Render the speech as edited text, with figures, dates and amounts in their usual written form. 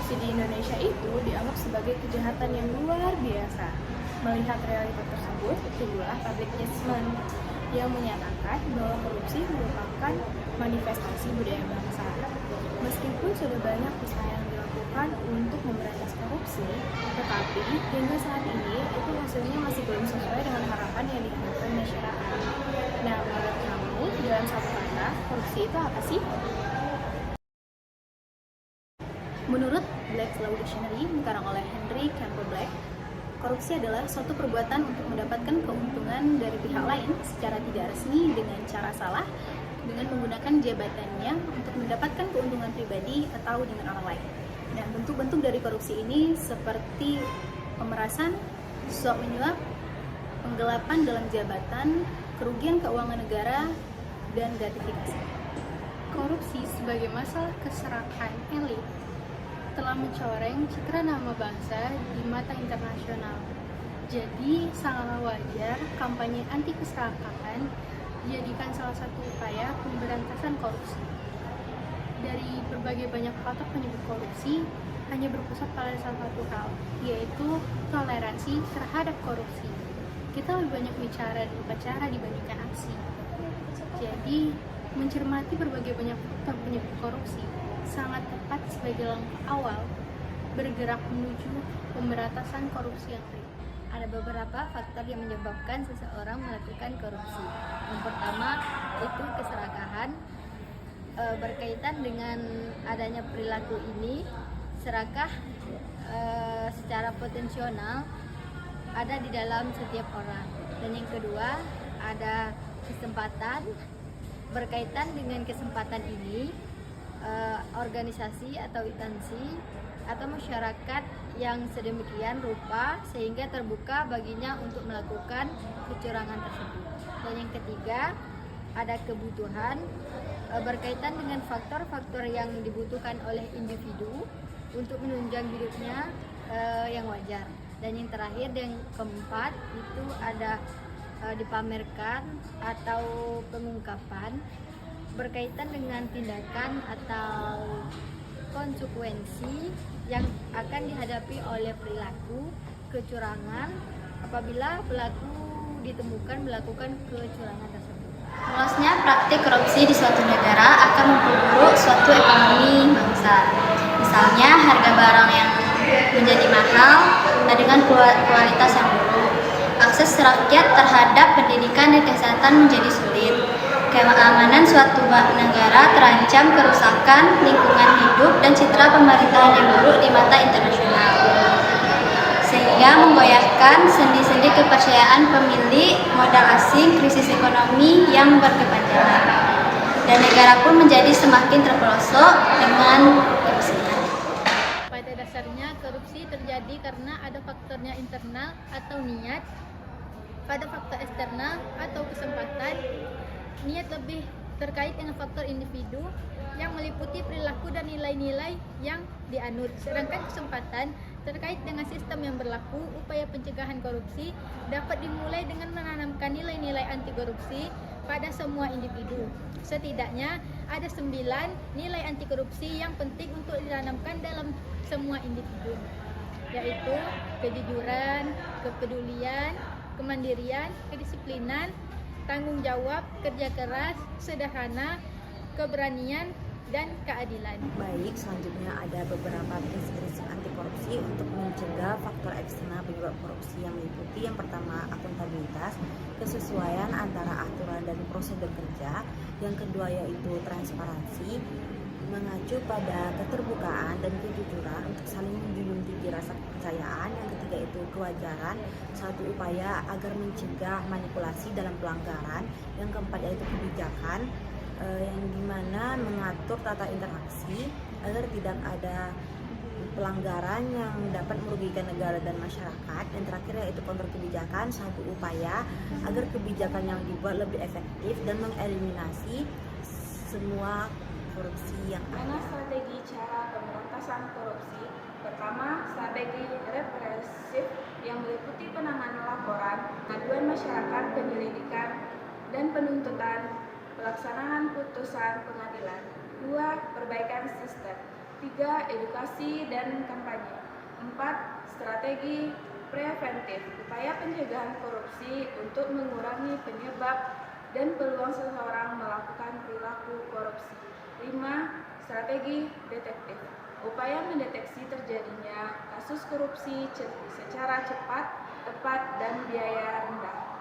korupsi di Indonesia itu dianggap sebagai kejahatan yang luar biasa. Melihat realita tersebut, itulah public judgment yang menyatakan bahwa korupsi merupakan manifestasi budaya bangsa. Meskipun sudah banyak usaha yang dilakukan untuk memberantas korupsi, tetapi hingga saat ini itu hasilnya masih belum sesuai dengan harapan yang diharapkan masyarakat. Nah, menurut kamu, dalam satu kata, korupsi itu apa sih? Menurut Black's Law Dictionary, dikarang oleh Henry Campbell Black, korupsi adalah suatu perbuatan untuk mendapatkan keuntungan dari pihak lain secara tidak resmi dengan cara salah, dengan menggunakan jabatannya untuk mendapatkan keuntungan pribadi atau dengan orang lain. Dan bentuk-bentuk dari korupsi ini seperti pemerasan, suap menyuap, penggelapan dalam jabatan, kerugian keuangan negara, dan gratifikasi. Korupsi sebagai masalah keserakahan elit telah mencoreng citra nama bangsa di mata internasional. Jadi sangatlah wajar kampanye anti keserakahan dijadikan salah satu upaya pemberantasan korupsi. Dari berbagai banyak faktor penyebab korupsi, hanya berpusat pada salah satu hal, yaitu toleransi terhadap korupsi. Kita lebih banyak bicara dan upacara dibandingkan aksi. Jadi, mencermati berbagai banyak faktor penyebab korupsi sangat tepat sebagai langkah awal bergerak menuju pemberantasan korupsi yang real. Ada beberapa faktor yang menyebabkan seseorang melakukan korupsi. Yang pertama itu keserakahan. Berkaitan dengan adanya perilaku ini, serakah secara potensial ada di dalam setiap orang. Dan yang kedua ada kesempatan. Berkaitan dengan kesempatan ini, organisasi atau instansi atau masyarakat yang sedemikian rupa sehingga terbuka baginya untuk melakukan kecurangan tersebut. Dan yang ketiga ada kebutuhan, berkaitan dengan faktor-faktor yang dibutuhkan oleh individu untuk menunjang hidupnya yang wajar. Dan yang terakhir dan keempat itu ada dipamerkan atau pengungkapan berkaitan dengan tindakan atau konsekuensi yang akan dihadapi oleh perilaku kecurangan apabila pelaku ditemukan melakukan kecurangan tersebut. Meluasnya praktik korupsi di suatu negara akan memperburuk suatu ekonomi bangsa. Misalnya harga barang yang menjadi mahal dengan kualitas yang buruk. Akses rakyat terhadap pendidikan dan kesehatan menjadi sulit. Keamanan suatu negara terancam, kerusakan lingkungan hidup dan citra pemerintahan yang buruk di mata internasional, sehingga menggoyahkan sendi-sendi kepercayaan pemilik modal asing, krisis ekonomi yang berkepanjangan, dan negara pun menjadi semakin terpelosok dengan kemiskinan. Pada dasarnya korupsi terjadi karena ada faktornya internal atau niat, pada faktor eksternal atau kesempatan. Niat lebih terkait dengan faktor individu yang meliputi perilaku dan nilai-nilai yang dianut, sedangkan kesempatan terkait dengan sistem yang berlaku. Upaya pencegahan korupsi dapat dimulai dengan menanamkan nilai-nilai anti korupsi pada semua individu. Setidaknya ada 9 nilai anti korupsi yang penting untuk ditanamkan dalam semua individu, yaitu kejujuran, kepedulian, kemandirian, kedisiplinan, tanggung jawab, kerja keras, sederhana, keberanian, dan keadilan. Baik, selanjutnya ada beberapa prinsip-prinsip anti korupsi untuk mencegah faktor eksternal penyebab korupsi yang meliputi yang pertama akuntabilitas, kesesuaian antara aturan dan prosedur kerja. Yang kedua yaitu transparansi, mengacu pada keterbukaan dan kejujuran untuk saling menjunjung tinggi rasa kepercayaan. Yang ketiga itu kewajaran, satu upaya agar mencegah manipulasi dalam pelanggaran. Yang keempat yaitu kebijakan, yang dimana mengatur tata interaksi agar tidak ada pelanggaran yang dapat merugikan negara dan masyarakat. Yang terakhir yaitu kontrol kebijakan, satu upaya agar kebijakan yang dibuat lebih efektif dan mengeliminasi semua korupsi yang Mana ada. strategi cara pemberantasan korupsi? Pertama, strategi represif yang meliputi penanganan laporan, aduan masyarakat, penyelidikan, dan penuntutan, pelaksanaan putusan pengadilan. 2. Perbaikan sistem. 3. Edukasi dan kampanye. 4. Strategi preventif, upaya pencegahan korupsi untuk mengurangi penyebab dan peluang seseorang melakukan perilaku korupsi. 5. Strategi detektif, upaya mendeteksi terjadinya kasus korupsi secara cepat, tepat, dan biaya rendah.